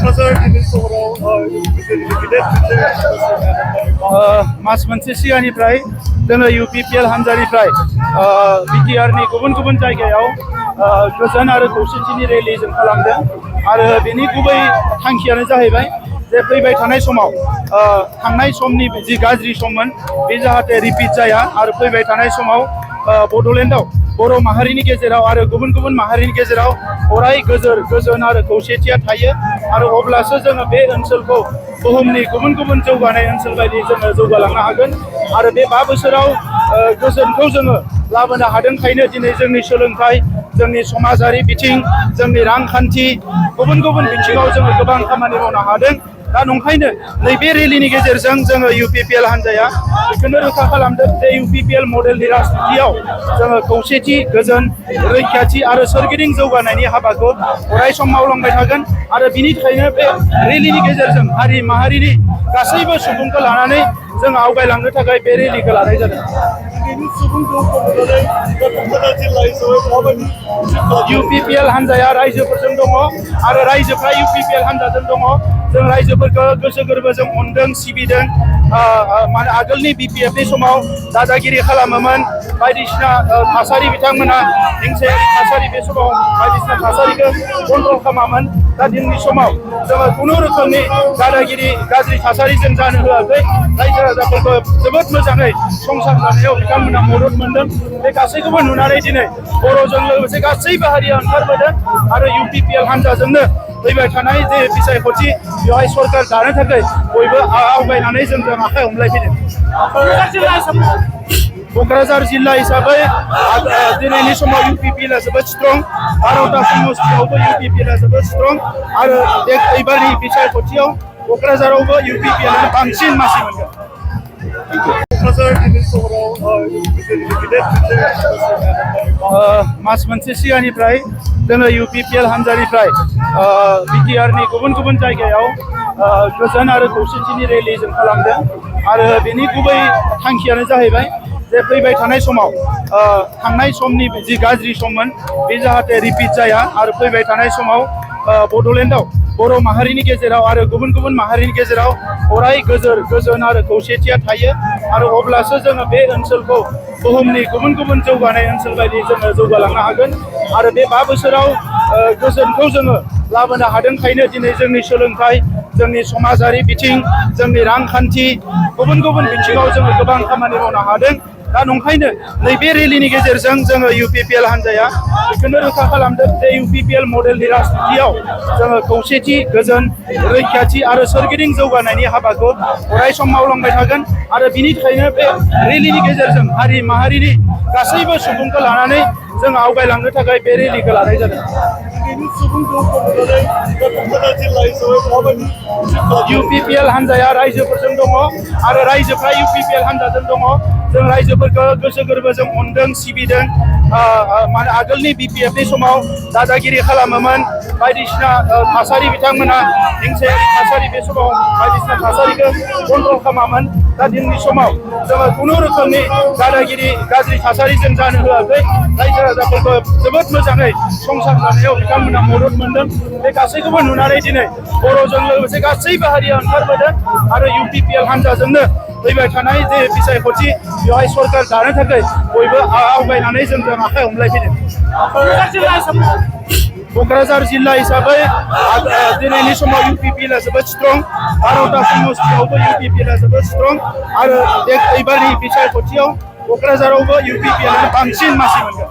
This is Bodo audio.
क'क्राझार दिनै सहराव गिदिर मास मोनसे सिगांनिफ्राय जोङो UPPL हान्जानिफ्राय बिटिआरनि गुबुन गुबुन जायगायाव गोजोन आरो खौसेथिनि रेलि जों खालामदों आरो बेनि गुबै थांखियानो जाहैबाय जे फैबाय थानाय समाव थांनाय समनि जि गाज्रि सममोन बे जाहाथे रिपिट जाया आरो फैबाय थानाय समाव बड'लेण्डआव बर' माहारिनि गेजेराव आरो गुबुन गुबुन माहारिनि गेजेराव अराय गोजोन आरो खौसेथिया थायो आरो अब्लासो जोङो बे ओनसोलखौ बुहुमनि गुबुन गुबुन जौगानाय ओनसोल बायदि जोङो जौगालांनो हागोन आरो बे 5 बोसोराव गोजोनखौ जोङो लाबोनो हादोंखायनो दिनै जोंनि सोलोंथाइ जोंनि समाजारि बिथिं जोंनि रांखान्थि गुबुन गुबुन बिथिङाव जोङो गोबां खामानि मावनो हादों दा नंखायनो नैबे रेलिनि गेजेरजों जोङो UPPL हान्जाया बेखौनो रोखा खालामदों जे UPPL मडेलनि राजनितियाव जोङो खौसेथि गोजोन रैखाथि आरो सोरगिदिं जौगानायनि हाबाखौ अराय सम मावलांबाय थागोन आरो बिनि थाखायनो बे रेलिनि गेजेरजों हारि माहारिनि गासैबो सुबुंखौ लानानै जों आवगायलांनो थाखाय बे रेलिखौ लानाय जादों। UPPL हान्जाया रायजोफोरजों दङ आरो रायजोफ्रा UPPL हान्जाजों दङ जों रायजोफोरखौ गोसो गोरबोजों अनदों सिबिदों माने आगोलनि BPFनि समाव दादागिरि खालामोमोन बायदिसिना थासारि बिथांमोना हिंसायारि थासारि बे समाव बायदिसिना थासारिखौ कन्ट्रल खालामामोन दा दिनैनि समाव जोङो खुनु रोखोमनि दादागिरि गाज्रि थासारि जों जानो होआखै रायजो राजाफोरखौ जोबोद मोजाङै संसार जानायाव बिथांमोना मदद मोनदों बे गासैखौबो नुनानै दिनै बर'जों लोगोसे गासैबो हारिया ओंखारबोदों आरो UPPL हान्जाजोंनो फैबाय थानाय जे बिसायख'थि बेवहाय सरकार दानो थाखाय बयबो आवगायनानै जोंजों आखाइ हमलायफैदों। क'क्राझार जिल्ला हिसाबै दिनैनि समाव UPPL आ जोबोद स्ट्रं भारतआ समस्थियावबो UPPL आ जोबोद स्ट्रं आरो एबारनि बिसायख'थियाव क'क्राझारावबो UPPL आ बांसिन मासि मोनगोन। क'क्राझार दिनै सहराव गिदिर मास मोनसे सिगांनिफ्राय जोङो UPPL हान्जानिफ्राय बिटिआरनि गुबुन गुबुन जायगायाव गोजोन आरो खौसेथिनि रेलि जों खालामदों आरो बेनि गुबै थांखियानो जाहैबाय जे फैबाय थानाय समाव थांनाय समनि जि गाज्रि सममोन बे जाहाथे रिपिट जाया आरो फैबाय थानाय समाव बड'लेण्डआव बर' माहारिनि गेजेराव आरो गुबुन गुबुन माहारिनि गेजेराव अराय गोजोन आरो खौसेथिया थायो आरो अब्लासो जोङो बे ओनसोलखौ बुहुमनि गुबुन गुबुन जौगानाय ओनसोल बायदि जोङो जौगालांनो हागोन आरो बे 5 बोसोराव गोजोनखौ जोङो लाबोनो हादोंखायनो दिनै जोंनि सोलोंथाइ जोंनि समाजारि बिथिं जोंनि रांखान्थि गुबुन गुबुन बिथिङाव जोङो गोबां खामानि मावनो हादों दा नंखायनो नैबे रेलिनि गेजेरजों जोङो UPPL हान्जाया बेखौनो रोखा खालामदों जे UPPL मडेलनि राजनितियाव जोङो खौसेथि गोजोन रैखाथि आरो सोरगिदिं जौगानायनि हाबाखौ अराय सम मावलांबाय थागोन आरो बिनि थाखायनो बे रेलिनि गेजेरजों हारि माहारिनि गासैबो सुबुंखौ लानानै जों आवगायलांनो थाखाय बे रेलिखौ लानाय जादों। UPPL हान्जाया रायजोफोरजों दङ आरो रायजोफ्रा UPPL हान्जाजों दङ जों रायजोफोरखौ गोसो गोरबोजों अनदों सिबिदों माने आगोलनि BPFनि समाव दादागिरि खालामोमोन बायदिसिना थासारि बिथांमोना हिंसायारि थासारि बे समाव बायदिसिना थासारिखौ कन्ट्रल खालामामोन दा दिनैनि समाव जोङो खुनु रोखोमनि दादागिरि गाज्रि थासारि जों जानो होआखै रायजो राजाफोरखौ जोबोद मोजाङै संसार जानायाव बिथांमोना मदद मोनदों बे गासैखौबो नुनानै दिनै बर'जों लोगोसे गासैबो हारिया ओंखारबोदों आरो UPPL हान्जाजोंनो फैबाय थानाय जे बिसायख'थि बेवहाय सरकार दानो थाखाय बयबो आवगायनानै जोंजों आखाइ हमलायफैदों। क'क्राझार जिल्ला हिसाबै दिनैनि समाव UPPL आ जोबोद स्ट्रं भारतआ समस्थियावबो UPPL आ जोबोद स्ट्रं आरो एबारनि बिसायख'थियाव क'क्राझारावबो UPPL आ बांसिन मासि मोनगोन।